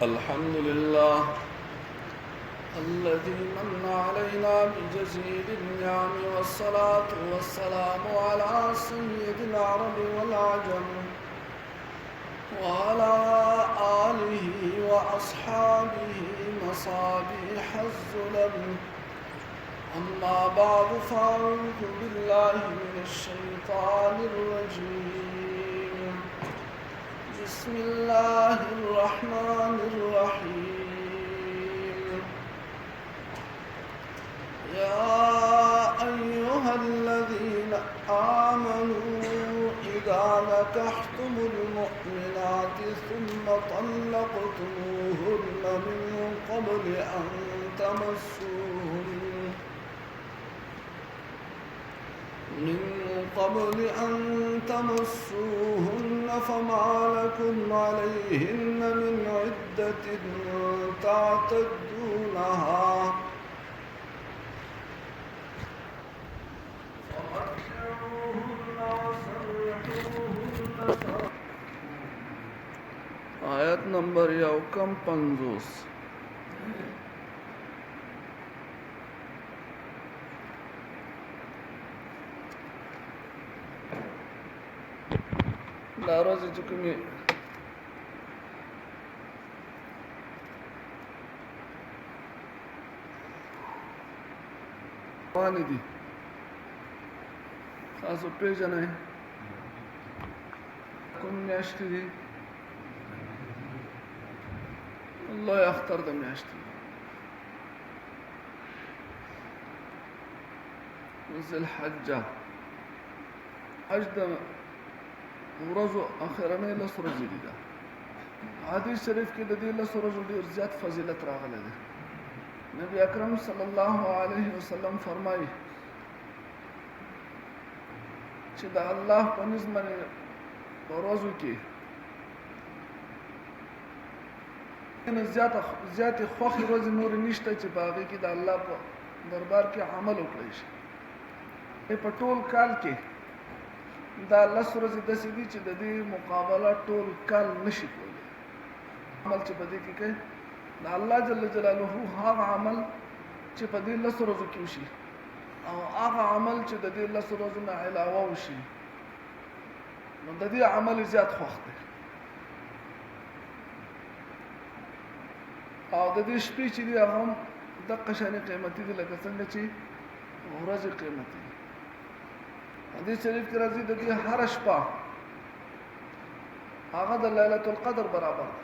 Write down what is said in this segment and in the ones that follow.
الحمد لله الذي من علينا بجزيل النعم والصلاة والسلام على سيد العرب والعجم وعلى آله وأصحابه مصابيح الظلم. أما بعد فأعوذ بالله من الشيطان الرجيم. بسم الله الرحمن الرحيم. يا أيها الذين آمنوا إذا نكحتم المؤمنات ثم طلقتموهن من قبل أن تمسوهن فما لكم عليهن من عدة تعتدونها فمتعوهن وسرحوهن آيات نمبر 51. دا ورځې چې کومې روانې دي تاسو پېژنئ کوم میاشتې دي؟ لوی اختر د میاشتې ذوالحجه حج د ورځو اخرنۍ 10 ورځې دي. دا حدیث شریف کې د دې 10 ورځو ډېر زیات فضیلت راغلی دی. نبی اکرم صلی الله علیه وسلم فرمایي چې د الله په نزد باندې په ورځو کې زیاتې خوښې ورځې نورې نشته چې په هغې کې د الله په دربار کې عمل وکړی شي. په ټول کال کې دا 10 ورځې داسې دي چې د دې مقابله ټول کال نشي کولی. عمل چې په دې کې کوي د الله جل جلاله هغه عمل چې په دې 10 ورځو کې وشي او هغه عمل چې د دې 10 ورځو نه علاوه وشي نو د دې عمل زیات خوښ دی. او د دې شپې چې دي هغه هم دقه شانې قیمتي دي لکه څنګه چې ورځې قیمتي دي. حدیث شریف کې راځي د دې هر شپه هغه د ليله القدر برابر ده.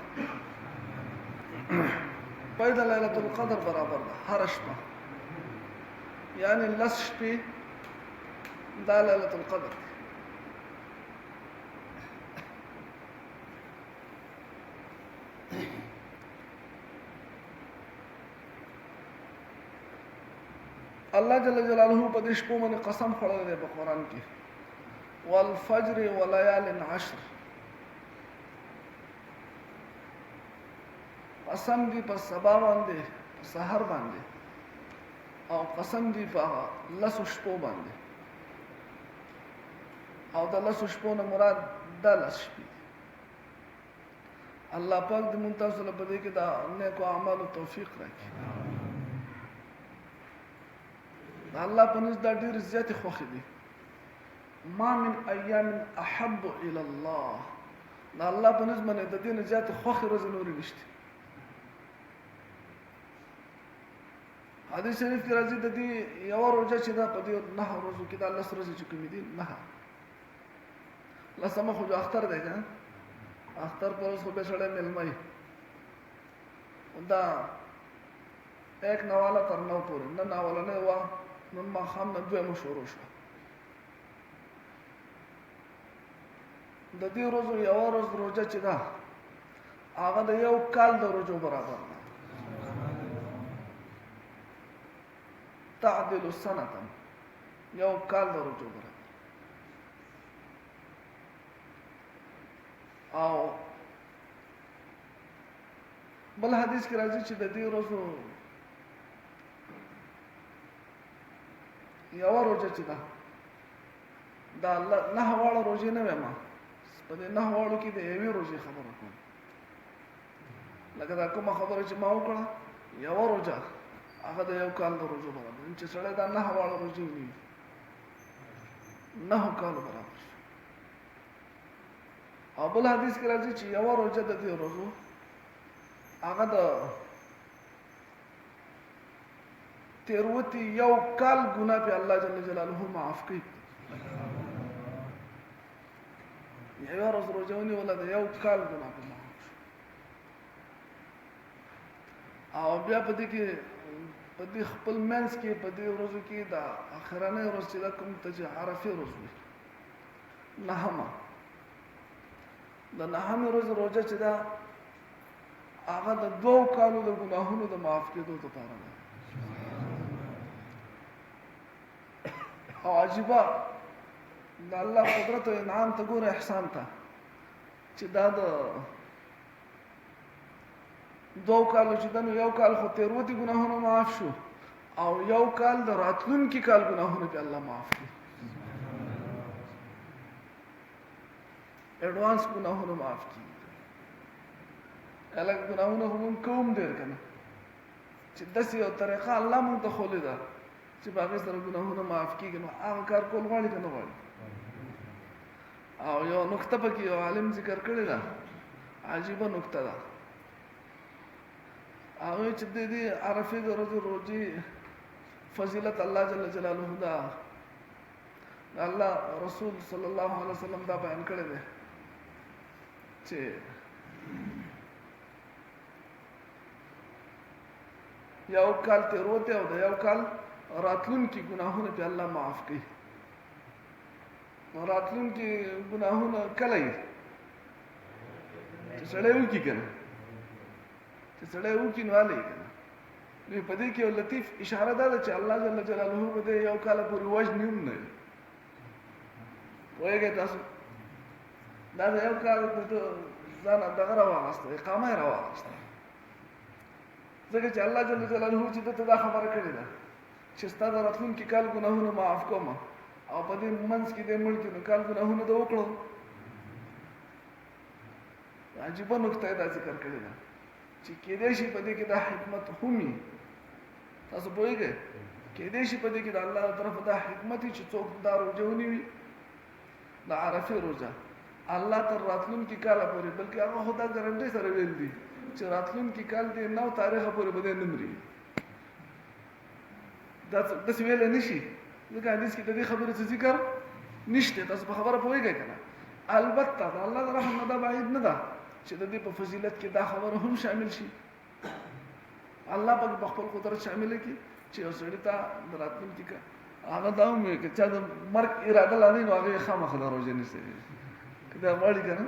پیدا ليله القدر برابر ده هر شپه، یعنی 10 شپې دا ليله القدر ده. الله جل جلاله په دې شپو باندې قسم خوړلی دی په قرآن کې والفجر وليال عشر. قسم دی په سبا باندې په سحر باندې او قسم دی په 10 شپو باندې او د 10 شپو نه مراد د 10 شپې. الله پاک دې مونږ تاسو له په دې کې د نیکو اعمالو توفیق راکړي. الله په نزد ډېر زیاتې خوښې دي. ما من ایام احب الى الله. دا الله په نزد باندې د دې نه زیاتې خوښې ورځې نورې نشته. حدیث شریف کې راځي د دې یوه روژه چې دا په دې 9 ورځو کې دا 10 ورځې چې کومې دي 9 لسمه خو اختر دی که اختر په ورځ خو بیا سړی میلمه وي. دا 1 نواله تر 9 پورې نن اولنۍ وه نن ماښام نه دویمه شروع شوه. د دې ورځو یوه ورځ روژه چې ده هغه د یو کال د روژو برابر ده. تعدل سنة یو کال د روژو برابر. او بل حدیث کې راځي چې د دې ورځو یوه روژه چې ده دا 9 واړه روژې نه وایم، په دې 9 واړو کې د یوې روژې خبره کوم. لکه دا کومه خبره چې ما وکړه یوه روژه هغه د یو کال د روژو برابر چې سړی دا 9 واړه روژې ونیوي 9 کالو برابر شو. او بل حدیث کې راځي چې یوه روژه د دې روژو هغه د تیروتي یو کال ګناه په الله جل جلاله معاف کوي. یوه ورځ روژه ونیوله د یو کال ګناه په معاف شو. او بیا په دې کې په دې خپل منځ کې په دې ورځو کې د اخرنۍ ورځ چې دا کوم ته چې عرفې ورځ وي 9مه د 9مې ورځ روژه چې ده هغه د 2 کالو د ګناهونو د معاف کېدو دپاره ده. او عجیبه د الله قدرت او انعام ته ګوره، احسان ته چې دا د 2 کالو چې دنو یو کال خو تیروتي ګناهونه معاف شو او یو کال د راتلونکي کال ګناهونه په الله معاف کړي. ایڈوانس ګناهونه معاف کړي. الګ ګناهونه هم کوم ډیر کنه چې داسې یو طریقه الله مونږ ته خولې ده چې باغې سره ګناهونه معاف کیږي. نو هغه کار کول غواړي که نه غواړي؟ او یو نقطه پکې یو عالم ذکر کړې ده، عجیبه نقطه ده. هغه چې د دې عرفې د ورځې روژې فضیلت الله جل جلاله ده، الله رسول صلی الله علیه وسلم دا بیان کړی دی چې یو کال تیروتې او د یو کال راتلونکي ګناهونه په الله معاف کوي. راتلونکي ګناهونه کله یې چې سړی وکړي که نه، چې سړی وکړي نو هلې که نه. نو په دې کې یو لطیف اشاره دا ده چې الله جل جلاله به د یو کاله پورې وژني هم نه. پوهېږئ تاسو دا د یو کال د ځانه دغه راواغسته، اقامه یې راواغسته، ځکه چې الله جل جلاله چې دته دا خبره کړې ده چې ستا د راتلونکي کال ګناهونه معاف کوم او په دې منځ کې د مړکي نو کال ګناهونه ده وکړو. عجیبه نکته یې دا ذکر کړې ده چې کېدای شي په دې کې دا حکمت هم وي. تاسو پوهېږئ کېدای شي په دې کې د الله له طرفه دا حکمت وي چې څوک دا روژه ونیوي د عرفې روژه الله تر راتلونکي کاله پورې، بلکې هغه خو دا ګارنټۍ سره ویل دي چې راتلونکي کال د 9 تاریخه پورې به دی نه مري. دا داسې ویلی نه شي ځکه حدیث کې د دې خبرې څه ذکر نشته. تاسو په خبره پوهېږئ که نه؟ البته د الله د رحم نه دا بعید نه ده چې د دې په فضیلت کې دا خبره هم شامل شي. الله پاک په خپل قدرت شامله کړي چې یو سړي ته د راتلونکي کال هغه دا هم وي که چا د مرګ اراده لري نو هغه یې خامخا د روژې نیسي که دا غواړي که نه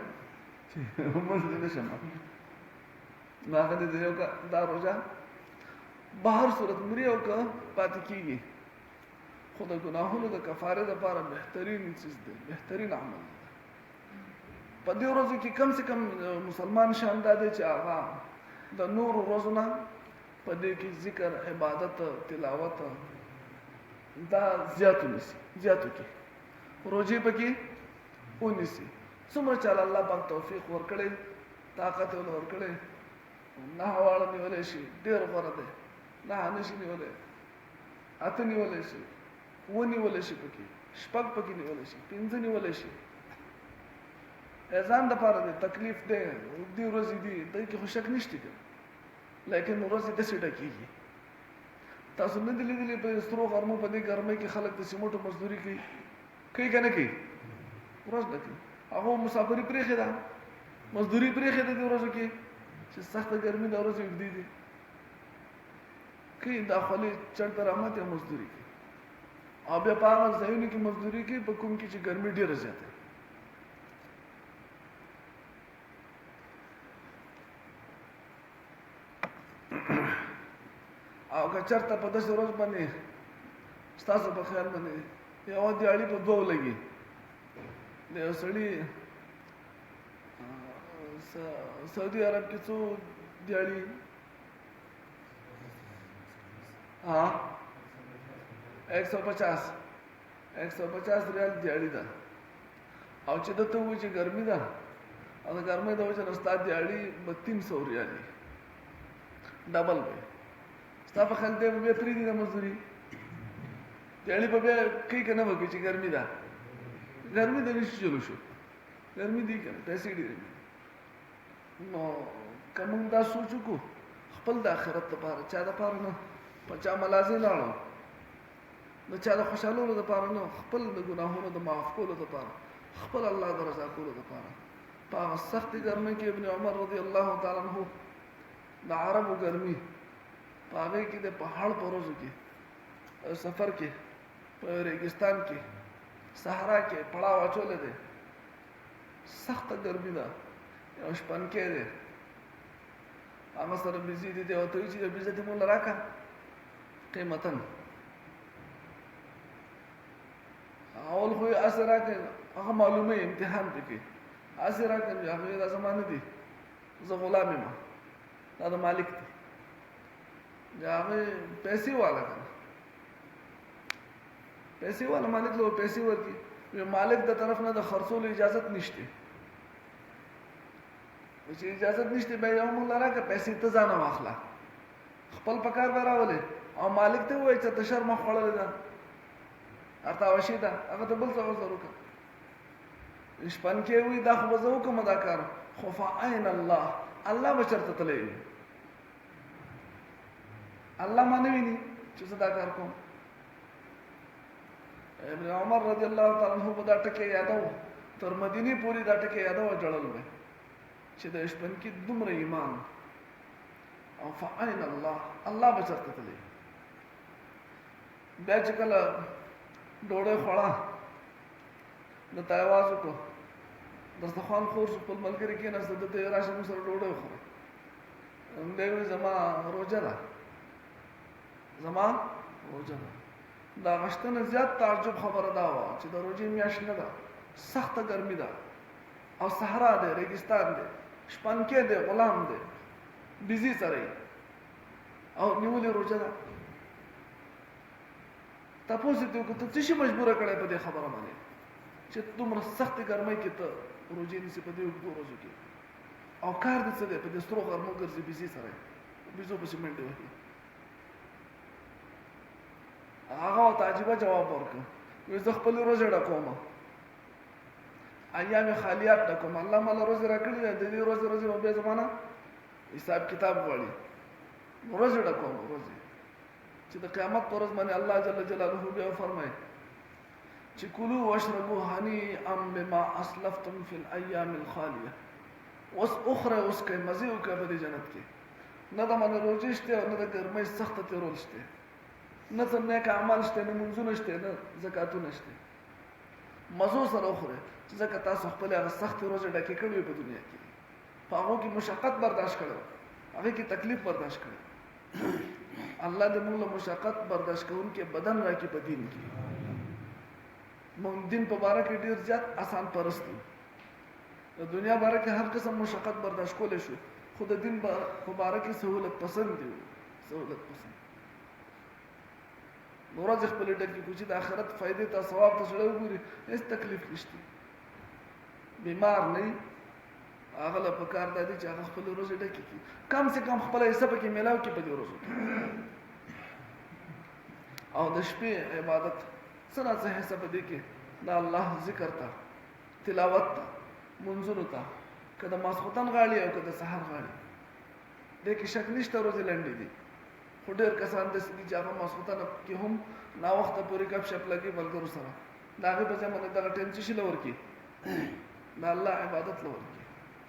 چې مونځ دې نه شم نو هغه دې د یو دا روژه بهر صورت مري او که پاتې کېږي خو د ګناهونو د کفارې دپاره بهترین څیز دی، بهترین عمل دی. په دې ورځو کې کم سے کم مسلمان شان دا دی چې هغه د نورو ورځو نه په دې کې ذکر، عبادت، تلاوت دا زیات ونیسي، زیات وکړي، روژې پکې ونیسي. څومره چې الله پاک توفیق ورکړی، طاقت یې ورکړی، 9 واړه نیولی شي ډېر غوره دی، 9 نه شي نیولی، 8 نیولی شي، 7 نیولی شي، پکې 6 پکې نیولی شي، 5 نیولی شي. ځان دپاره دی، تکلیف دی، اوږدې ورځې دي، دې کې خو شک نشته که، لیکن ورځې داسې ډکېږي. تاسو نه دي لیدلي په سرو غرمو په دې ګرمۍ کې خلک د سیمټو مزدوري کوي که نه کوي؟ ورځ ډکوي. هغه مسافري پرېښې ده، مزدوري پرېښې ده دې ورځو کې چې سخته ګرمي ده، ورځې اوږدې دي، کوي دا خولې چړ ته رحمت یا مزدوري کوي. او بیا په هغه ځایونو کې مزدوري کوي په کوم کې چې ګرمي ډېره زیاته. او که چېرته په داسې ورځ باندې ستاسو په خیال باندې یوه دیاړي په 2 لګي، د یو سړي سعودي عرب کې څو دیاړي 150 ریال دیاړي ده. او چې دته وایي چې ګرمي ده او د ګرمۍ د وجې نه ستا دیاړي به 300 ریالي ډبل وي ستا په خیال دی به بیا پرېږدي د مزدوري دیاړي به بیا کوي که نه به کوي چې ګرمي ده ګرمي د نشي چلو شو ګرمي دی که نه پیسې ډېرې دي نو که موږ دا سوچ وکړو خپل د آخرت دپاره چا دپاره نه په چا ملازې لاړو د چا د خوشحالولو دپاره نه خپل د ګناهونو د معاف کولو دپاره خپل الله د رضا کولو دپاره په هغه سختې ګرمۍ کې ابن عمر رضی الله تعالی عنه د عربو ګرمي په هغې کې د پهاړ په ورځو کې سفر کې په ریګستان کې صحرا کې پړاو اچولی دی سخته ګرمي ده یو شپنکی دی هغه سره بیزي دی دی ورته وایي چې یو بیزه دې موږ له راکړه قیمتا اول خو یې هسې راکړې هغه معلومه یې امتحان پې کوي هسې راکړې چې هغه دا زما نه دي زه غلام یم دا د مالک دی د هغې پیسې والا که نه پیسې والا مالک له پیسې ورکړي مالک د طرف نه د خرڅولو اجازت نشته چې اجازت نشته بیا یو موږ له راکړه پیسې ته ځانه واخله خپل په کار به راولې او مالک ته ووایي چې ته شرمه خوړلې ده ارتاوشي ده هغه ته بل څه ورسره وکړه شپنکی وایي دا خو به زه وکړم دا کار خو فعین الله الله به چېرته تللی وي الله ما نه ویني چې زه دا کار کوم ابن عمر رضی الله تعالی عنہ به دا ټکی یادو تر مدینې پورې دا ټکی یادو جړل به چې د شپنکي دومره ایمان او فعین الله الله به چېرته تللی بیا چې کله ډوډۍ خوړه د ته اواز وکړو دسترخوان خور شو خپل ملګري کېناسته ده ته یې راشه موږ سره ډوډۍ وخوره دی وایي زما روژه ده زما روژه ده د هغه نه زیات تعجب خبره دا وه چې د روژې میاشت نه ده سخته ګرمي ده او صحرا دی ریګستان دی شپنکی دی غلام دی بیزي سره او نیولې روژه ده تپوس یې وکړو ته څه شي مجبوره کړی په دې خبره باندې چې دومره سختې ګرمۍ کې ته روژې نیسې په دې اوږدو ورځو کې او کار دې څه دی په دې سترو غرمو ګرځي بیزي سره بیزو پسې منډې وهي هغه ورته عجیبه جواب ورکړ وایي زه خپلې ورځې ډکوم ایام خالیات ډکوم الله ماله ورځې راکړي ده د دې ورځې به بیا زما نه حساب کتاب غواړي ورځې ډکوم ورځې چې د قیامت پر ورځ باندې الله جل جلاله بیا فرمایي چې کلوا واشربوا هنیئا بما اسلفتم فی الایام الخالیه اوس اخره اوس کوئ مزې وکړه په دې جنت کې نه د باندې روژې شته او نه د ګرمۍ سخته تېرول شته نه څه نیک اعمال شته نه منځونه شته نه زکاتونه شته مزو سره وخورئ چې ځکه تاسو خپلې هغه سختې ورځې ډکې کړې وي په دنیا کې په هغو کې مشقت برداشت کړی هغې کې تکلیف برداشت کړی الله دې موږ له مشقت برداشت کوونکي بدن راکړي په دین کې موږ دین په باره کې ډېر زیات آسان پرست یو د دنیا باره کې هر قسم مشقت برداشت کولی شو خو د دین په باره کې سهولت پسند دی سهولت پسند ورځې خپلې ډکې کړو چې د آخرت فایدې ته ثواب ته زړه وګوري هېڅ تکلیف نشته بیمار نه وي هغه له پکار دا دی چې هغه خپلې ورځې ډکې کړي کم سے کم خپله حصه پکې میلاو کړي په دې ورځو کې او د شپې عبادت څه نه څه حصه په دې کې د الله ذکر ته تلاوت ته منځونو ته که د ماسخوتن غاړي او که د سحر غاړي دې کې شک نشته ورځې لنډې دي خو ډېر کسان داسې دي چې هغه ماسخوتن کې هم ناوخته پورې ګپ شپ لګي ملګرو سره د هغې په ځای باندې دغه ټایم څه شي له ورکړي د الله عبادت له ورکړي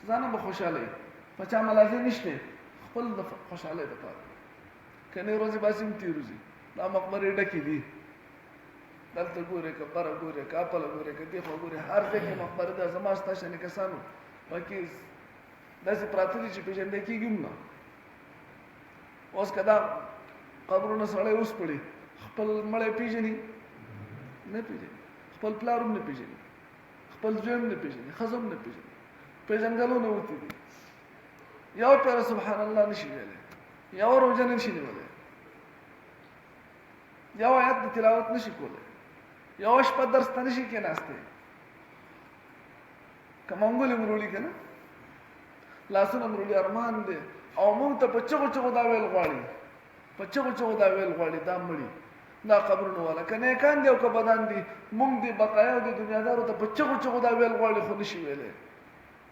ځانه به خوشحاله وي په چا ملازې نشته خپل د خوشحالۍ دپاره کنې ورځې باسي هم تېر وځي دا مقبرې ډکې دي دلته ګورې که بره ګورې که اپله ګورې که دې خوا ګورې هر ځای کې مقبرې ده زما ستا شانې کسانو پکې داسې پراته دي چې پېژندی کېږي هم نه اوس که دا قبرونه سړی وسپړي خپل مړی پېژني نه پېژني خپل پلار هم نه پېژني خپل زوی هم نه پېژني ښځه هم نه پېژني پېژنګلونه وتې دي یو پیره سبحان الله نشي ویلی یو روژه نشي نیولی یو آیت د تلاوت نشي کولی یو شپه درس ته نشي کېناستی که منګول یې مروړي که نه لاسونه مرولي ارمان دي او موږ ته په چغو چغو دا ویل غواړي په چغو چغو دا ویل غواړي دا مړي دا قبرونه والا کنه کان دی او که بدن دي موږ دي بقایا دي دنیادارو ته په چغو چغو دا ویل غواړي خو نشي ویلې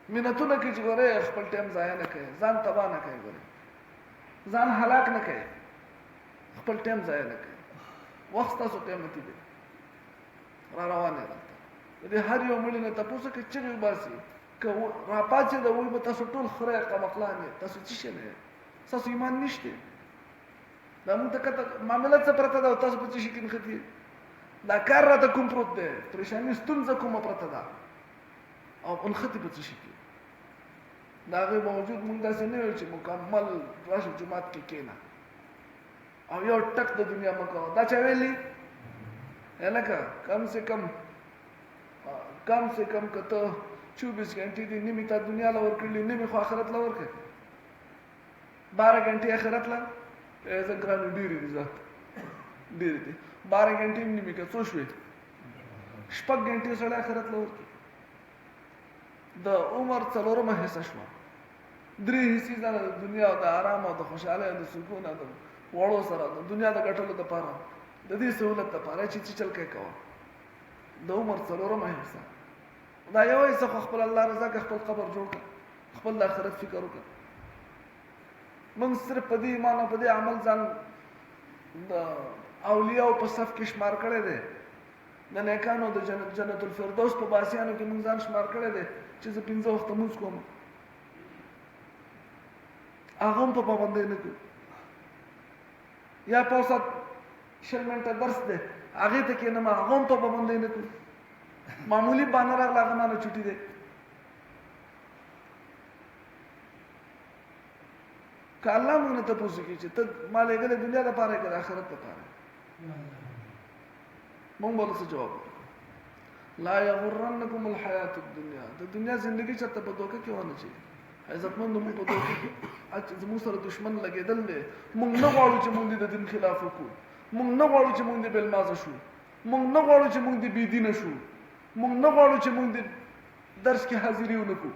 مینتونه کې چې ګوره خپل ټیم ضایع نه کوي ځان تباہ نه کوي ګوره ځان هلاک نه کوي خپل ټیم ضایع نه کوي وخت تاسو قیمتي دی را روانه راته دې هر یو مړي نه تاسو کې چې وباسي که را پاتې د وای په تاسو ټول خره قمقلانه تاسو څه نه تاسو ایمان نشته دا موږ ته کته معاملات څه پرته دا تاسو په څه شي کې نختی دا کار راته کوم پروت دی پریشانی ستونزه کومه پرته ده او انختی په څه شي کې دا غي موجود موږ داسې نه یو چې مکمل راشه جماعت کې کېنا او یو ټک د دنیا مکو دا چا ویلي الکه کم سے کم کته 24 घंटे دی نیمه تا دنیا لا ورکړلې نیمه خو آخرت لا ورکړه 12 घंटे آخرت لا ایسا ګران ډیری دي ځات ډیری دي 12 घंटे نیمه کې څو شوي 6 घंटे سره آخرت لا ورکړه د عمر څلورمه حصہ شو درې حصے د دنیا او د آرام او د خوشاله او د سکون او د وړو سره د دنیا د ګټلو لپاره د دې سہولت لپاره چې چل کې کوه د عمر څلورمه حصہ دا یو څه خپل الله رضا کې خپل قبر جوړ کړ خپل د آخرت فکر وکړ موږ صرف په دې ایمان او په دې عمل ځان د اولیاء په صف کې شمار کړی دی د نیکانو د جنت الفردوس په باسیانو کې موږ ځان شمار کړی دی چې زه 15 وخت مونږ کوم هغه هم په پابندۍ نه کوي یا په اوسط 20 منټه درس دی هغې ته کښېنم هغه هم په پابندۍ نه کوي معمولی بانه راغله هغه مانه چوټي دی که الله موږ نه تپوس وکړي چې ته ما لېږلی دنیا دپاره یې که د آخرت دپاره موږ به ورته څه جواب وکړو لا یغرنکم الحیات الدنیا د دنیا زندگی چېرته په دوکه کې ونه شي عزتمند موږ په دوکه کې زموږ سره دشمن لګېدل دی موږ نه غواړو چې موږ د دین خلاف وکړو موږ نه غواړو چې موږ د بېلمازه شو موږ نه غواړو چې موږ د بېدینه شو موږ نه غواړو چې موږ د درس کې حاضري ونه کړو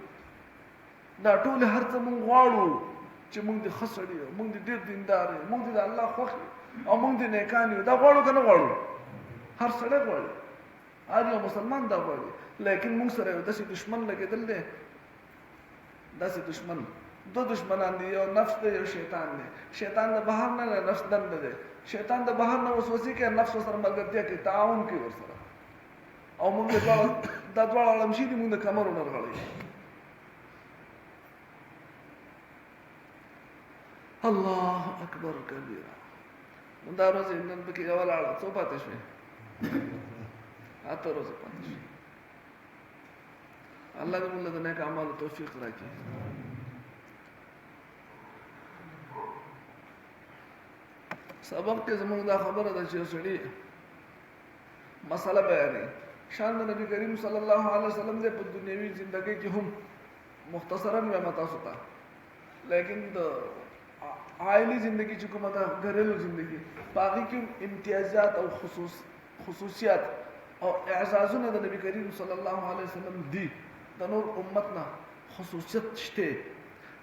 دا ټول هر څه موږ غواړو چې موږ د ښه سړي یو موږ د ډېر دیندار یو موږ د الله خوښ یو او موږ د نیکان یو دا غواړو که نه غواړو هر سړی غواړي هر یو مسلمان دا غواړي لیکن موږ سره یو داسې دشمن لګېدل دی داسې دشمن دو دشمنان دي یو نفس دی یو شیطان دی شیطان د بهر نه نفس دنده دی شیطان د بهر نه وسوسې کوي نفس سره ملګرتیا کوي تعاون کوي ورسره او موږ دا دواړه علمشي دي موږ د کمرو نه رغړی الله اکبر کبیره دا ورځې نن پکې یوه لاړه څو پاتې شوې اته ورځې پاتې شوې الله دې موږ له د نیک اعمالو توفیق راکړي سبق کې زموږ دا خبره ده چې یو سړي مسله بیانوي شان د نبی کریم صلی الله علیه وسلم دې په دنیوي زندګۍ کې هم مختصرا وایم تاسو ته لیکن د عائلی زندگی چې کومه ده ګریلو زندگی په هغې کې امتیازات او خصوصیات او اعزازونه د نبی کریم صلی الله علیه وسلم دي د نور امت نه خصوصیت شته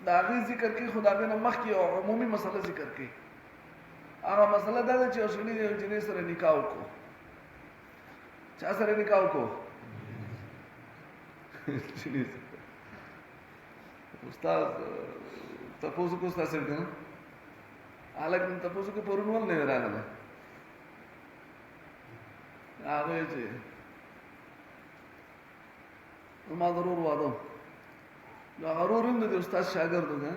د هغې ذکر کوي خو د هغې نه مخکې یو عمومي مسله ذکر کوي هغه مسله دا ده چې یو سړي د یو جنۍ سره نکاح وکړو چا سره نکاح وکړو استاد تاسو کو تاسو څنګه الګ تاسو کو پرونول نه راغله هغه چې ما ضرور واده دا ضرور هم د استاد شاګرد ده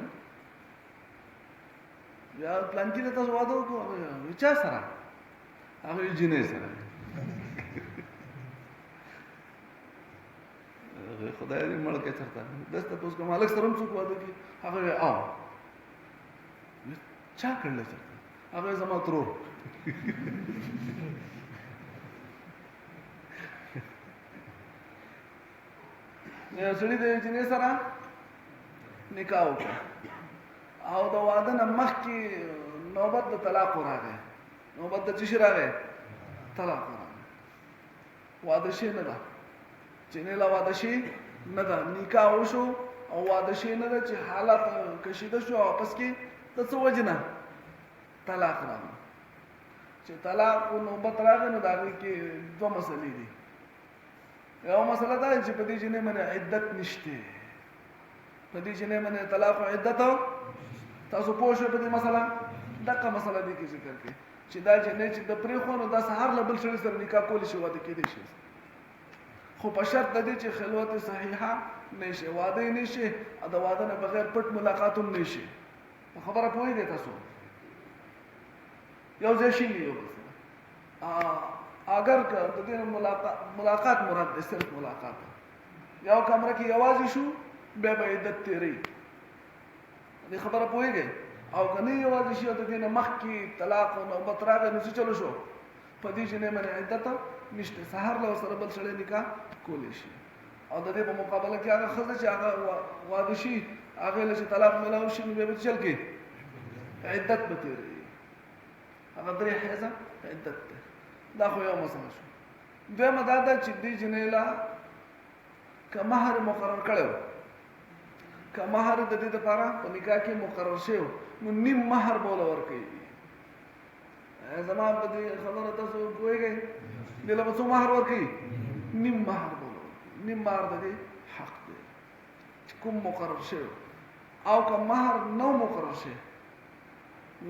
یا پلان کې تاسو واده وکړو چا سره هغه جنې سره خدای دې مړ کې چرته دسته پوس کوم الګ سره هم څوک واده کی هغه او چا کړل چرته هغه زما ترور نه سړي دې جنې سره نکاح وکړ او د واده نه مخکې نوبت د طلاق راغی نوبت د څه راغی طلاق راغی واده شي نه ده جنې لا واده شي نه ده نکاح وشو او واده شي نه ده چې حالات کشیده شو واپس کې د څه وجنه طلاق راغی چې طلاق نوبت راغی نو دا کې دوه مسلې دي یو مسله دا چې په دې جنې باندې عدت نشته په دې جنې باندې طلاق او عدت تاسو پوه شئ په دې مسله دغه مسله دې کې ذکر کړي چې دا جنې چې د پرې خو نو دا سهار له بل سړي سره نکاح کولی شي واده کېدی شي خو په شرط د دې چې خلوت صحیحه نشي واده نشي د واده نه بغیر پټ ملاقات هم نشي خبره پوهیږئ تاسو یو ځای شي یو اگر که د دې ملاقات مراد ده صرف ملاقات یو کمره کې یوازې شو بیا به عدت تیری دې خبره پوهیږئ او کني یوازې شي د دې نه مخکې طلاق او نوبت راغی نو څه چلو شو په دې جنې باندې عدت نشته سهار له سره بل سره نکاح کولی شي او د دې په مقابله کې هغه ښځه چې هغه واده شي هغې له چې طلاق میلاو شي نو بیا به چل کې عدت به تېروي هغه 3 حیضه عدت دی دا خو یو مسله شو دویمه دا ده چې دې جنۍ له که مهر مقرر کړی و که مهر د دې دپاره په نکاح کې مقرر شوی نو نیم مهر به وله ورکوي زما په دې خبره تاسو پوهېږئ دې له به څو مهر ورکوي نیم مهر به وله ورکوي نیم مهر د دې حق دی کوم مقرر شوی او که مهر نو مقرر شوی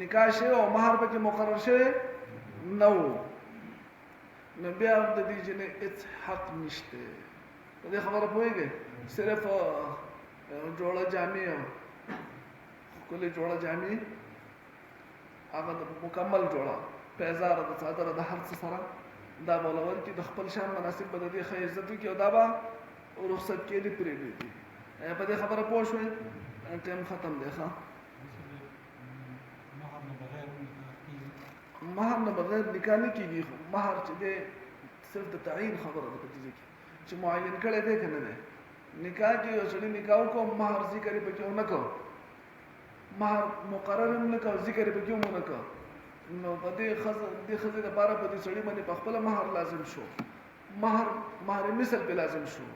نکاح شوی او مهر پکې مقرر شوی نو نو بیا د دې جنې هېڅ حق نشته په دې خبره پوهېږئ صرف جوړه جامې او ښکلې جوړه جامې هغه مکمل جوړه پیزاره د څادره د هر څه سره دا به وله ورکړي د خپل شان مناسب به د دې ښه عزت وکړي او دا به رخصت کېدي پرېږدي په دې خبره پوه شوئ ټایم ختم دی ښه مهر نه بغیر نکاح نه کېږي خو مهر چې دی صرف د تعین خبره ده په دې کې چې معین کړی دی که نه دی نکاح کې یو سړي نکاح وکړو مهر ذکر یې پکې ونه کړو مهر مقرر هم نه کړو ذکر یې پکې هم ونه کړو نو په دې ښځې دپاره په دې سړي باندې پخپله مهر لازم شو مهر مثل پې لازم شو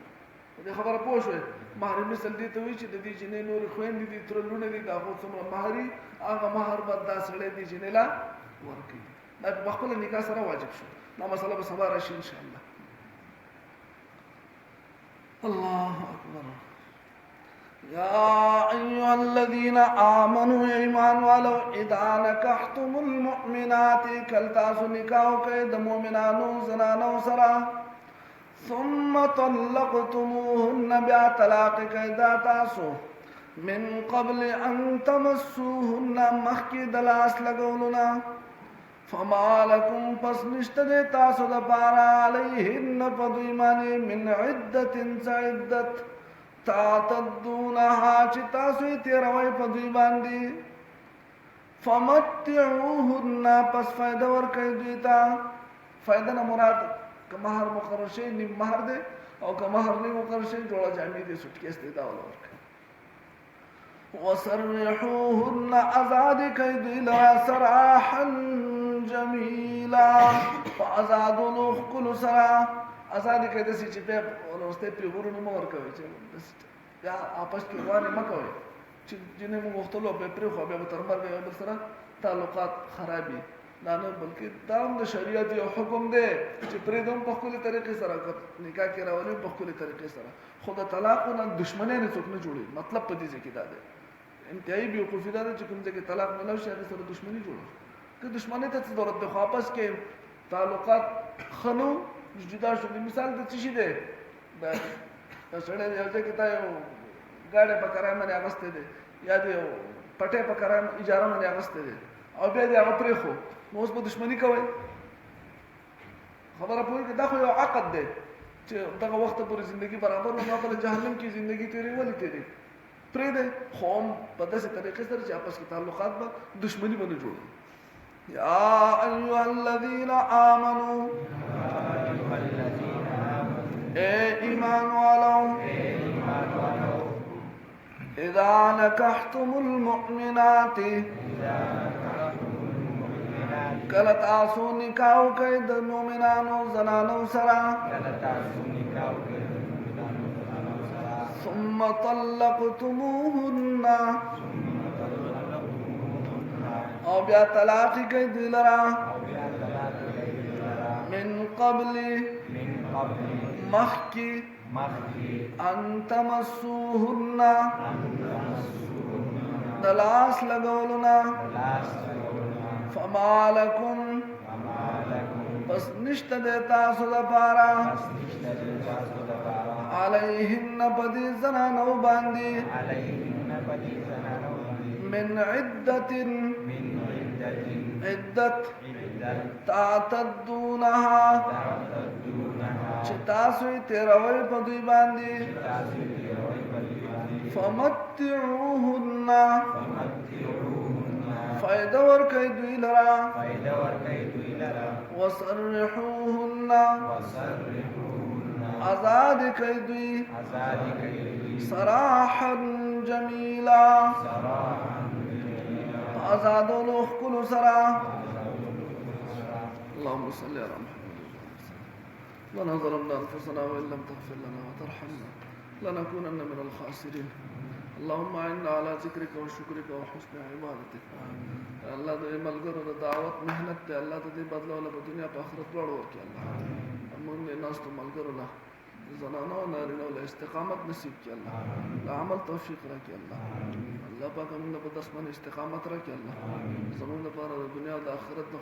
په دې خبره پوه شوئ مهر مثل دې ته وایي چې د دې جنۍ نورې خویندې دي تره لوڼې دي د هغو څومره مهر وي هغه مهر به دا سړی دې جنۍ له ورکوي دا په خپله نکاح سره واجب شو دا مسله به سبا راشي انشاءالله الله اکبر یا ایها الذین آمنوا ایمان والو اذا نکحتم المؤمنات کل تاسو نکاح وکئ د مؤمنانو زنانو سره ثم طلقتموهن بیا طلاق کئ دا تاسو من قبل ان تمسوهن مخکې د لاس لګولو فما لكم پس نشته دی تاسو دپاره علیهن په دوی باندې من عدت عدت تعتدونها چې تاسو یې تېروئ په دوی باندې فمتعوهن پس فایده ورکئ دوی ته فایده نه مراد که مهر مقرر شي نیم مهر دی او که مهر نه مقرر شي جوړه جامې دی سوټکیس دی دا وله ورکئ وسرحوهن ازاد کئ دوی لره سراحا جمیلا فازادونو ښکلو سره ازادي کئ داسې چې بیا وروستی پرې غرونه مه ورکوئ چې بیا آپس کې غوانې مه کوئ چې جنې مو غوښتلو بیا پرېښوه بیا به تر مرګه یو بل سره تعلقات خرابي دا نه بلکې دا هم د شریعت یو حکم دی چې پرېږدم په ښکلې طریقې سره نکاح کې راولي په ښکلې طریقې سره خو د طلاقو نه دښمنۍ نه څوک نه جوړوي مطلب په دې ځای کې دا دی انتهایی بیوقوفي دا ده چې کوم ځای کې طلاق میلاو شي هغې سره دښمني جوړوي که دښمنۍ ته څه ضرورت دی خو آپس کې تعلقات ښه نه جدا شو مثال د څه شي دی د سړی یو ځای کې تا یو ګاډی په کرایه باندې اخیستی دی یا د یو پټی په کرایه اجاره باندې اخیستی دی او بیا دې هغه پرېښو نو اوس به دښمني کوئ خبره پوهېږئ دا خو یو عقد دی چې دغه وخته پورې زندګي برابر وي نو په جهنم کې زندګي تېرې ولې تېرې پرېږدئ خو هم په داسې طریقې سره چې آپس کې تعلقات به دښمني به نه جوړوي یا ایها الذین آمنوا اے ایمان والو اذا نکحتم المؤمنات کله تاسو نکاح وکئ د مؤمنانو زنانو سره ثم طلقتموهن او بیا طلاق کوي دوی لرا من قبل مخکی ان تمسوهن دلاس لگولنا فما لکم پس نشت دیتا سودا پارا علیہن پدی زنانو باندی من عدت عدت تعتدونها چتاسوی تیروی پدوی باندی فمتعوهن فائدہ ورکی دوی لرا وسرحوهن آزاد کئی دوی سراحا جمیلا آزادو لوخ کلو سرا اللهم صل على محمد لنا ظلمنا أنفسنا وإن لم تغفر لنا وترحمنا لنكونن من الخاسرين اللهم أعنا على ذكرك وشكرك وحسن عبادتك الله دې ملګرو د دعوت مهنت ته الله دې بدله ولا په دنیا په آخرت دواړو ورکړي الله موږ نه ناستو ملګرو له زنانو او نارینو له استقامت نصیب کړي الله د عمل توفیق راکړي الله الله پاک موږ په داس باندې استقامت راکړي الله زموږ لپاره د دنیا او د آخرت